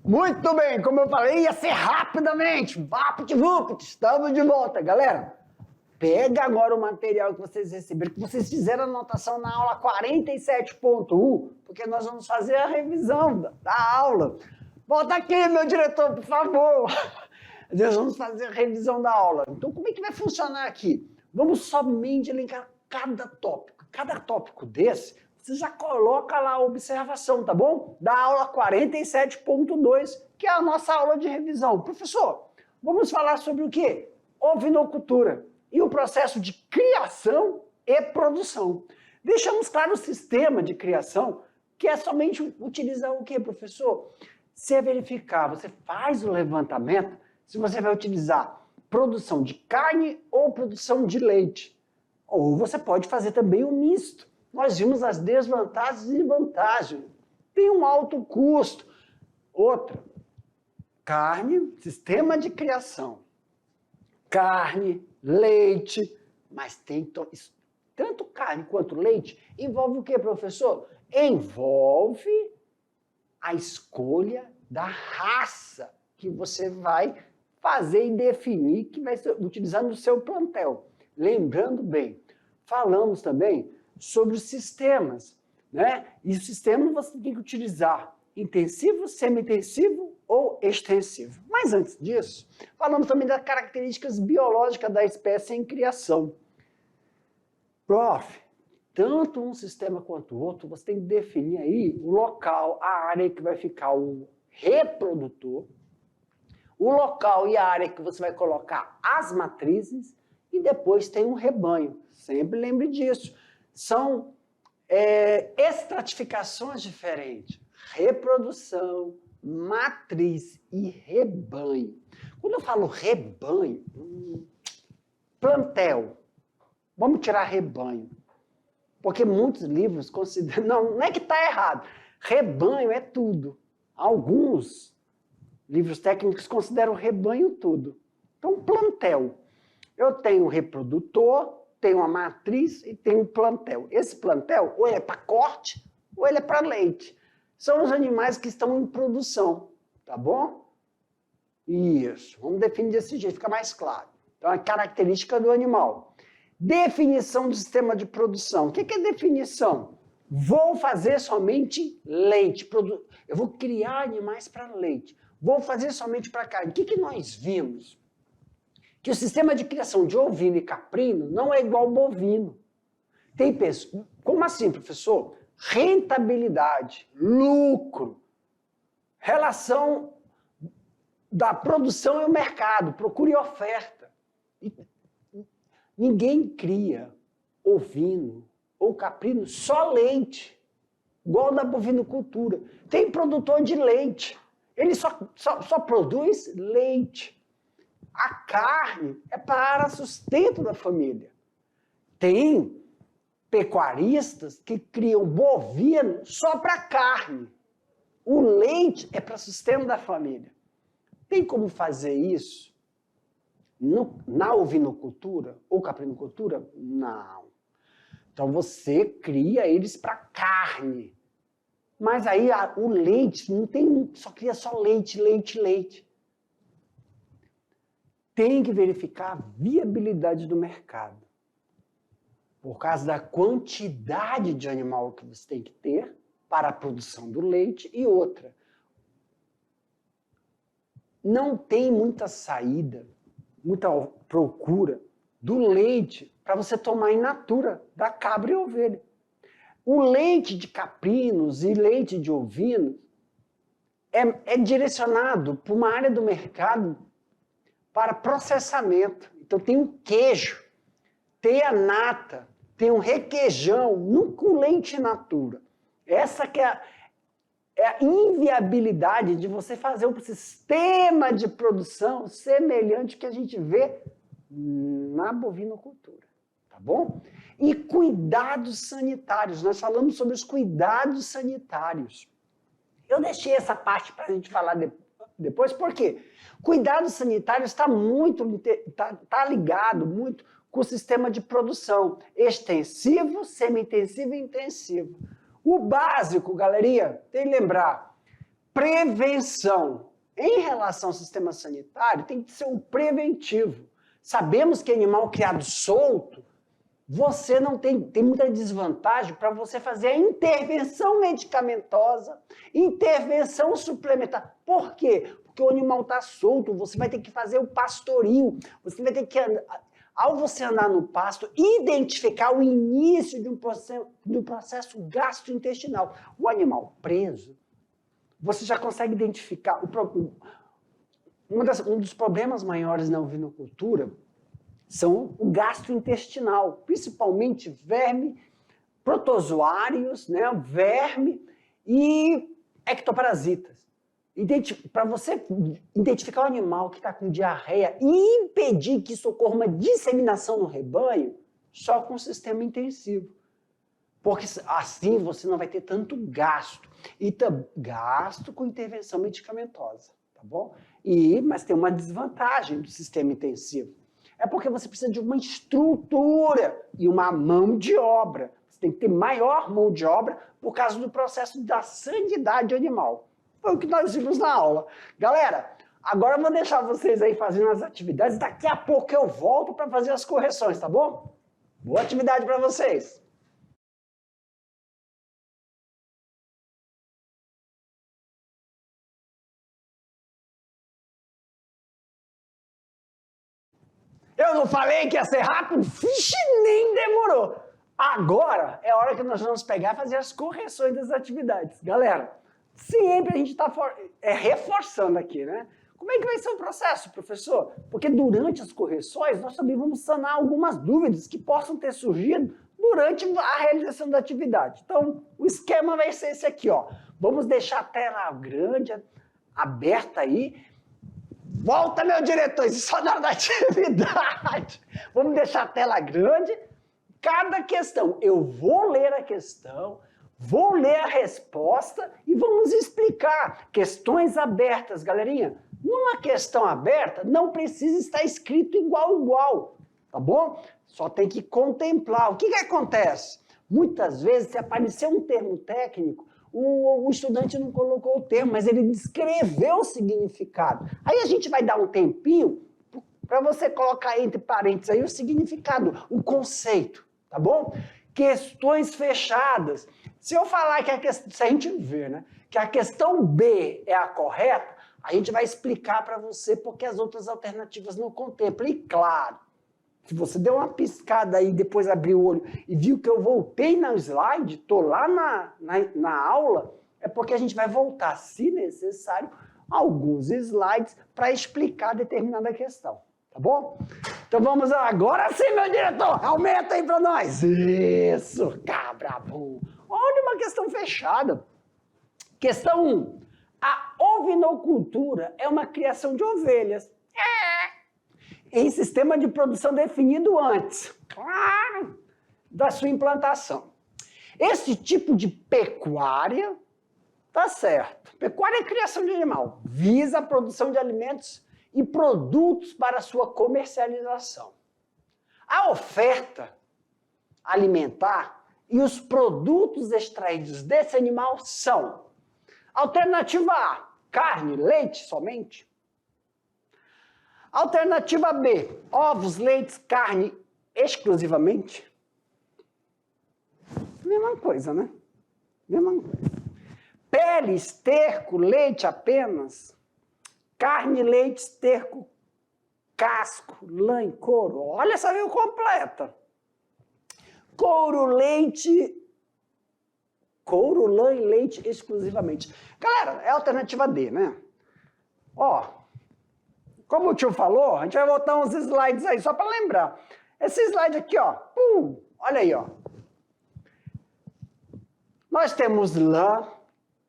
Muito bem, como eu falei, ia ser rapidamente. Vapt-vupt, estamos de volta. Galera, pega agora o material que vocês receberam, que vocês fizeram anotação na aula 47.1, porque nós vamos fazer a revisão da aula. Volta aqui, meu diretor, por favor. Nós vamos fazer a revisão da aula. Então, como é que vai funcionar aqui? Vamos somente elencar cada tópico. Cada tópico desse, você já coloca lá a observação, tá bom? Da aula 47.2, que é a nossa aula de revisão. Professor, vamos falar sobre o quê? Ovinocultura e o processo de criação e produção. Deixamos claro o sistema de criação, que é somente utilizar o quê, professor? Você verificar, você faz o levantamento, se você vai utilizar produção de carne ou produção de leite. Ou você pode fazer também o misto. Nós vimos as desvantagens e vantagens. Tem um alto custo. Outra, carne, sistema de criação. Carne, leite, mas tem tanto carne quanto leite. Envolve o que, professor? Envolve a escolha da raça que você vai fazer e definir que vai ser utilizado no seu plantel. Lembrando bem, falamos também sobre os sistemas, né? E o sistema você tem que utilizar intensivo, semi-intensivo ou extensivo. Mas antes disso, falamos também das características biológicas da espécie em criação. Prof, tanto um sistema quanto o outro, você tem que definir aí o local, a área que vai ficar o reprodutor, o local e a área que você vai colocar as matrizes e depois tem um rebanho. Sempre lembre disso. São estratificações diferentes. Reprodução, matriz e rebanho. Quando eu falo rebanho, plantel, vamos tirar rebanho. Porque muitos livros consideram... Não é que está errado. Rebanho é tudo. Alguns livros técnicos consideram rebanho tudo. Então, plantel. Eu tenho um reprodutor, tenho uma matriz e tenho um plantel. Esse plantel, ou ele é para corte, ou ele é para leite. São os animais que estão em produção, tá bom? Isso. Vamos definir desse jeito, fica mais claro. Então, a característica do animal. Definição do sistema de produção. O que é definição? Vou fazer somente leite. Eu vou criar animais para leite. Vou fazer somente para carne. O que nós vimos? Que o sistema de criação de ovino e caprino não é igual ao bovino. Tem pessoas... Como assim, professor? Rentabilidade, lucro, relação da produção e o mercado, procura e oferta. Ninguém cria ovino ou caprino só leite, igual da bovinocultura. Tem produtor de leite, ele só produz leite. A carne é para sustento da família. Tem pecuaristas que criam bovino só para carne. O leite é para sustento da família. Tem como fazer isso na ovinocultura ou caprinocultura? Não. Então você cria eles para carne. Mas aí o leite, não tem, só cria só leite, leite, leite. Tem que verificar a viabilidade do mercado. Por causa da quantidade de animal que você tem que ter para a produção do leite e outra. Não tem muita saída, muita procura do leite para você tomar in natura, da cabra e ovelha. O leite de caprinos e leite de ovinos é direcionado para uma área do mercado para processamento. Então tem um queijo, tem a nata, tem um requeijão, nunca o leite in natura. Essa que é a inviabilidade de você fazer um sistema de produção semelhante que a gente vê na bovinocultura, tá bom? E cuidados sanitários, nós falamos sobre os cuidados sanitários. Eu deixei essa parte para a gente falar depois, por quê? Cuidados sanitários está ligado muito com o sistema de produção extensivo, semi-intensivo e intensivo. O básico, galerinha, tem que lembrar, prevenção. Em relação ao sistema sanitário, tem que ser um preventivo. Sabemos que animal criado solto, você não tem muita desvantagem para você fazer a intervenção medicamentosa, intervenção suplementar. Por quê? Porque o animal está solto, você vai ter que fazer o pastorio, você vai ter que, ao você andar no pasto, identificar o início de um processo gastrointestinal. O animal preso, você já consegue identificar. Um dos problemas maiores na ovinocultura são o gastrointestinal, principalmente verme, protozoários, né, verme e ectoparasitas. Para você identificar o animal que está com diarreia e impedir que isso ocorra uma disseminação no rebanho, só com sistema intensivo. Porque assim você não vai ter tanto gasto. E gasto com intervenção medicamentosa, tá bom? Mas tem uma desvantagem do sistema intensivo. É porque você precisa de uma estrutura e uma mão de obra. Você tem que ter maior mão de obra por causa do processo da sanidade animal. Foi o que nós vimos na aula. Galera, agora eu vou deixar vocês aí fazendo as atividades. Daqui a pouco eu volto para fazer as correções, tá bom? Boa atividade para vocês! Eu não falei que ia ser rápido? Vixe, nem demorou. Agora é a hora que nós vamos pegar e fazer as correções das atividades. Galera, sempre a gente está reforçando aqui, né? Como é que vai ser o processo, professor? Porque durante as correções nós também vamos sanar algumas dúvidas que possam ter surgido durante a realização da atividade. Então, o esquema vai ser esse aqui, ó. Vamos deixar a tela grande, aberta aí. Volta, meu diretor, isso só na hora da atividade. Vamos deixar a tela grande. Cada questão, eu vou ler a questão, vou ler a resposta e vamos explicar. Questões abertas, galerinha. Numa questão aberta, não precisa estar escrito igual, tá bom? Só tem que contemplar. O que acontece? Muitas vezes, se aparecer um termo técnico, o estudante não colocou o termo, mas ele descreveu o significado. Aí a gente vai dar um tempinho para você colocar entre parênteses aí o significado, o conceito, tá bom? Questões fechadas. Se eu falar que se a gente ver, né, que a questão B é a correta, a gente vai explicar para você porque as outras alternativas não contemplam. E claro, se você deu uma piscada aí, depois abriu o olho e viu que eu voltei no slide, estou lá na aula, é porque a gente vai voltar, se necessário, alguns slides para explicar determinada questão, tá bom? Então vamos lá, agora sim, meu diretor, aumenta aí para nós. Isso, cabra bom. Olha uma questão fechada. Questão 1. A ovinocultura é uma criação de ovelhas. Em sistema de produção definido antes, claro, da sua implantação. Esse tipo de pecuária, tá certo. Pecuária é criação de animal, visa a produção de alimentos e produtos para sua comercialização. A oferta alimentar e os produtos extraídos desse animal são: alternativa A, carne, leite somente. Alternativa B, ovos, leites, carne exclusivamente. Mesma coisa, né? Mesma coisa. Pele, esterco, leite apenas. Carne, leite, esterco, casco, lã e couro. Olha essa veio completa. Couro, lã e leite exclusivamente. Galera, é a alternativa D, né? Ó. Como o tio falou, a gente vai botar uns slides aí, só para lembrar. Esse slide aqui, ó, olha aí, ó. Nós temos lã,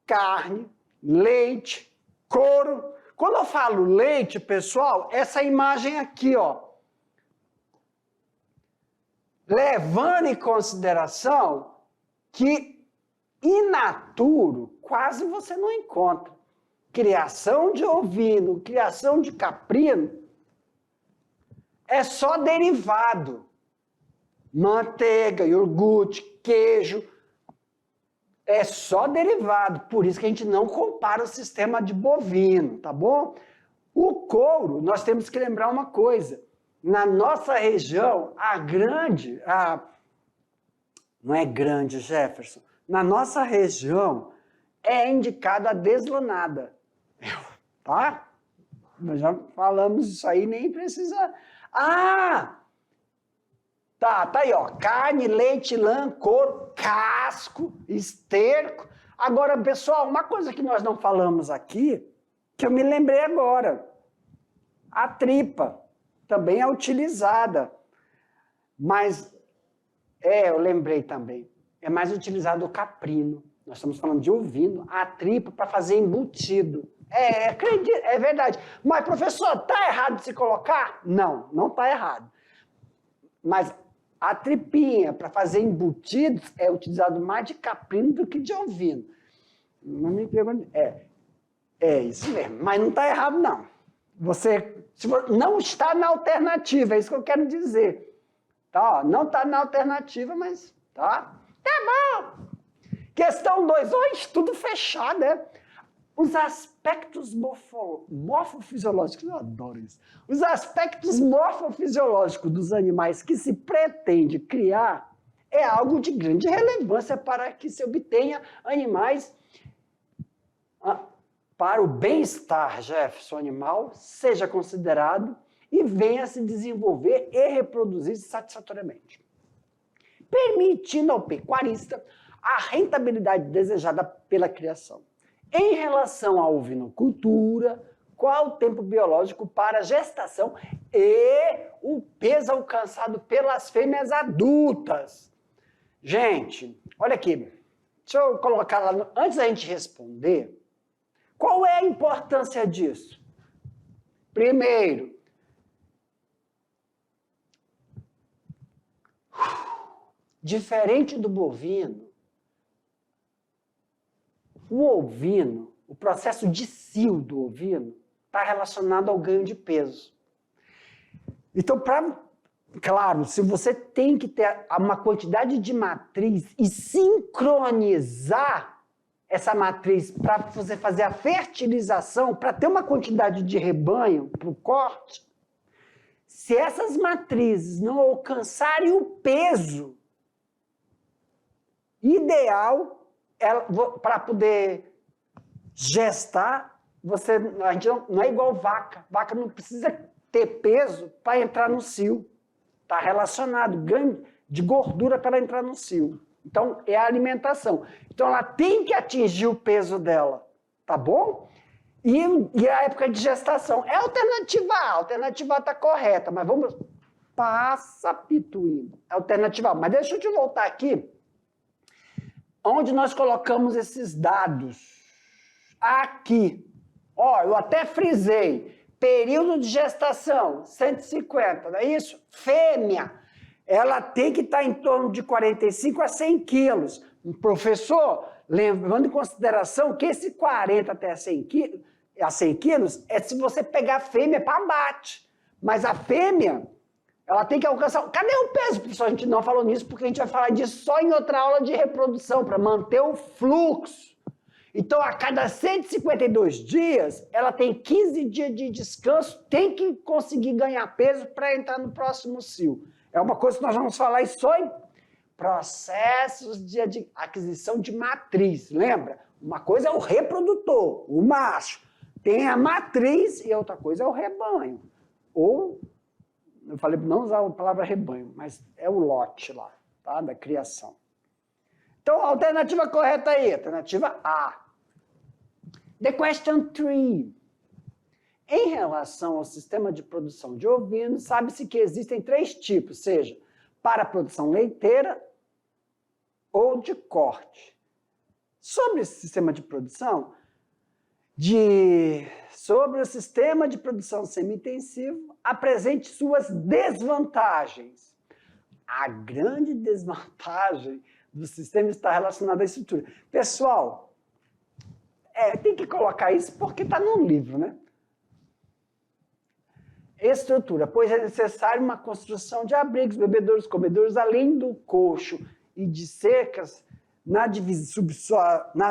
carne, leite, couro. Quando eu falo leite, pessoal, essa imagem aqui, ó. Levando em consideração que in naturo quase você não encontra. Criação de ovino, criação de caprino, é só derivado. Manteiga, iogurte, queijo. É só derivado, por isso que a gente não compara o sistema de bovino, tá bom? O couro, nós temos que lembrar uma coisa. Na nossa região, não é grande, Jefferson. Na nossa região, é indicada a deslanada. Tá? Nós já falamos isso aí, nem precisa... Ah! Tá aí, ó. Carne, leite, lã, couro, casco, esterco. Agora, pessoal, uma coisa que nós não falamos aqui, que eu me lembrei agora. A tripa também é utilizada. Mas, eu lembrei também. É mais utilizado o caprino. Nós estamos falando de ovino. A tripa para fazer embutido. É verdade. Mas, professor, tá errado de se colocar? Não, não tá errado. Mas a tripinha para fazer embutidos é utilizado mais de caprino do que de ovino. Não me pergunte. É isso mesmo. Mas não está errado, não. Você não está na alternativa, é isso que eu quero dizer. Tá? Não está na alternativa, mas tá bom. Questão 2, hoje tudo fechado, né? Os aspectos morfofisiológicos, eu adoro isso. Os aspectos morfofisiológicos dos animais que se pretende criar é algo de grande relevância para que se obtenha animais para o bem-estar, Jefferson, animal seja considerado e venha a se desenvolver e reproduzir satisfatoriamente, permitindo ao pecuarista a rentabilidade desejada pela criação. Em relação à ovinocultura, qual o tempo biológico para a gestação e o peso alcançado pelas fêmeas adultas? Gente, olha aqui. Deixa eu colocar lá, antes da gente responder, qual é a importância disso? Primeiro, diferente do bovino, o ovino, o processo de cio do ovino, está relacionado ao ganho de peso. Então, claro, se você tem que ter uma quantidade de matriz e sincronizar essa matriz para você fazer a fertilização, para ter uma quantidade de rebanho para o corte, se essas matrizes não alcançarem o peso ideal para poder gestar, a gente não é igual vaca. Vaca não precisa ter peso para entrar no cio. Está relacionado, ganho de gordura para entrar no cio. Então, é a alimentação. Então, ela tem que atingir o peso dela, tá bom? E a época de gestação. É a alternativa A está correta, mas vamos... Passa, Pituíno. É a alternativa A. Mas deixa eu te voltar aqui, onde nós colocamos esses dados. Aqui. Ó, eu até frisei. Período de gestação, 150, não é isso? Fêmea, ela tem que estar em torno de 45 a 100 quilos. Professor, levando em consideração que esse 40 até 100 quilos é se você pegar a fêmea para abate. Mas a fêmea, ela tem que alcançar... Cadê o peso, professor? A gente não falou nisso porque a gente vai falar disso só em outra aula de reprodução, para manter o fluxo. Então, a cada 152 dias, ela tem 15 dias de descanso, tem que conseguir ganhar peso para entrar no próximo cio. É uma coisa que nós vamos falar aí só em processos de aquisição de matriz, lembra? Uma coisa é o reprodutor, o macho. Tem a matriz e outra coisa é o rebanho. Ou, eu falei não usar a palavra rebanho, mas é o lote lá, tá? Da criação. Então, a alternativa correta aí, alternativa A. The question 3. Em relação ao sistema de produção de ovinos, sabe-se que existem 3 tipos, seja para a produção leiteira ou de corte. Sobre esse sistema de produção, sobre o sistema de produção semi-intensivo, apresente suas desvantagens. A grande desvantagem do sistema está relacionada à estrutura. Pessoal, tem que colocar isso porque está no livro, né? Estrutura, pois é necessário uma construção de abrigos, bebedouros, comedouros, além do coxo e de cercas na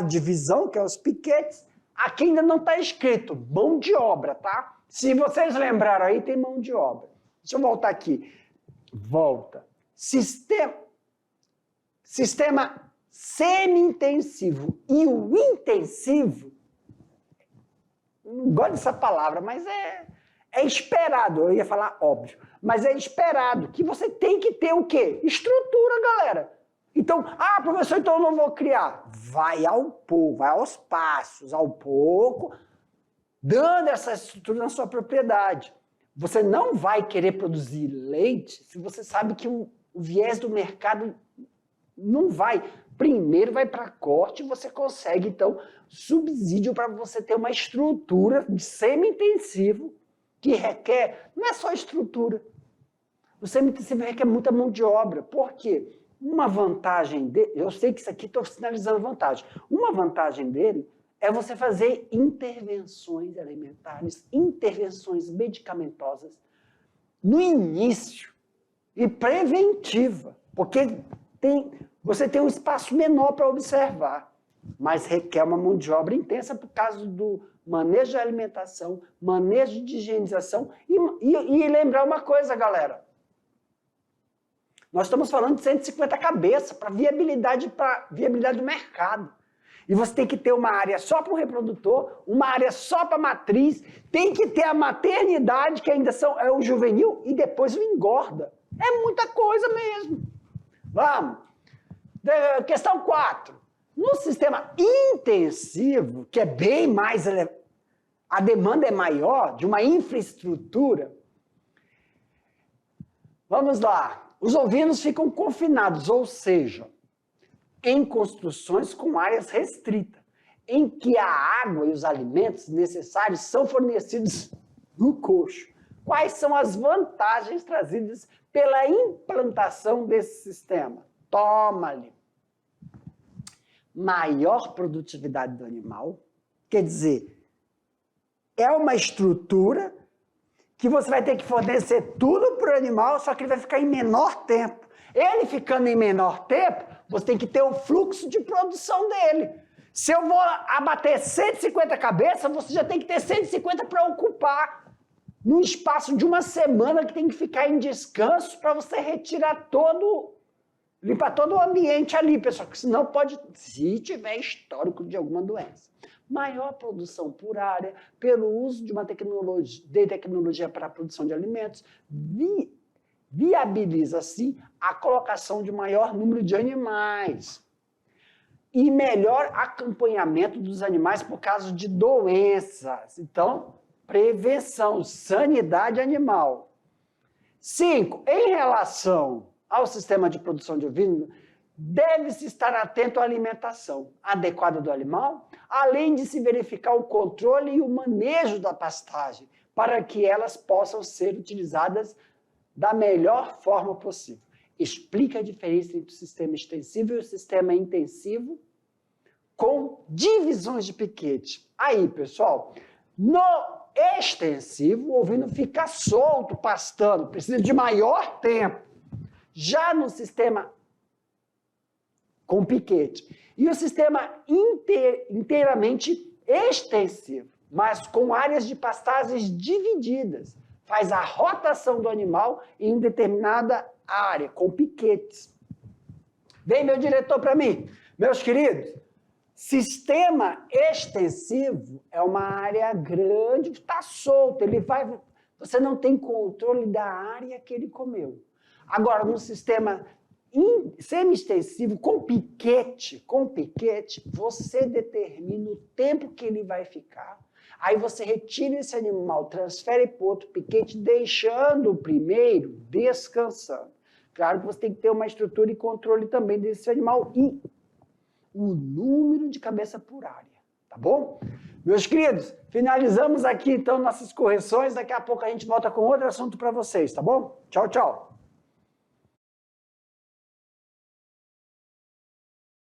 divisão, que é os piquetes, aqui ainda não está escrito mão de obra, tá? Se vocês lembraram aí, tem mão de obra. Deixa eu voltar aqui. Volta. Sistema semi-intensivo e o intensivo, não gosto dessa palavra, mas é esperado, eu ia falar óbvio, mas é esperado que você tem que ter o quê? Estrutura, galera. Então, professor, então eu não vou criar. Vai aos passos, ao pouco, dando essa estrutura na sua propriedade. Você não vai querer produzir leite se você sabe que o viés do mercado não vai. Primeiro vai para corte e você consegue, então, subsídio para você ter uma estrutura de semi-intensivo que requer, não é só estrutura. O semi-intensivo requer muita mão de obra. Por quê? Uma vantagem dele, eu sei que isso aqui estou sinalizando vantagem. Uma vantagem dele é você fazer intervenções alimentares, intervenções medicamentosas no início e preventiva, porque você tem um espaço menor para observar, mas requer uma mão de obra intensa por causa do manejo de alimentação, manejo de higienização e lembrar uma coisa, galera. Nós estamos falando de 150 cabeças para viabilidade do mercado. E você tem que ter uma área só para o reprodutor, uma área só para a matriz, tem que ter a maternidade, que ainda é o juvenil, e depois o engorda. É muita coisa mesmo. Vamos. Questão 4. No sistema intensivo, que é bem mais elevado, a demanda é maior, de uma infraestrutura. Vamos lá. Os ovinos ficam confinados, ou seja, em construções com áreas restritas, em que a água e os alimentos necessários são fornecidos no coxo. Quais são as vantagens trazidas pela implantação desse sistema? Toma-lhe. Maior produtividade do animal, quer dizer, é uma estrutura que você vai ter que fornecer tudo para o animal, só que ele vai ficar em menor tempo. Ele ficando em menor tempo, você tem que ter o fluxo de produção dele. Se eu vou abater 150 cabeças, você já tem que ter 150 para ocupar num espaço de uma semana que tem que ficar em descanso para você retirar limpar todo o ambiente ali, pessoal, que senão pode, se tiver histórico de alguma doença. Maior produção por área, pelo uso de uma tecnologia para a produção de alimentos, viabiliza, assim, a colocação de maior número de animais. E melhor acompanhamento dos animais por causa de doenças. Então, prevenção, sanidade animal. 5. Em relação ao sistema de produção de ovino, deve-se estar atento à alimentação adequada do animal, além de se verificar o controle e o manejo da pastagem, para que elas possam ser utilizadas da melhor forma possível. Explica a diferença entre o sistema extensivo e o sistema intensivo com divisões de piquete. Aí, pessoal, no extensivo, o ovino fica solto, pastando, precisa de maior tempo. Já no sistema com piquete. E o sistema inteiramente extensivo, mas com áreas de pastagens divididas. Faz a rotação do animal em determinada área, com piquetes. Vem, meu diretor, para mim. Meus queridos, sistema extensivo é uma área grande, está solto. Você não tem controle da área que ele comeu. Agora, no sistema semi-extensivo, com piquete, você determina o tempo que ele vai ficar. Aí você retira esse animal, transfere para outro piquete, deixando o primeiro descansando. Claro que você tem que ter uma estrutura e controle também desse animal e o número de cabeça por área, tá bom? Meus queridos, finalizamos aqui então nossas correções. Daqui a pouco a gente volta com outro assunto para vocês, tá bom? Tchau, tchau.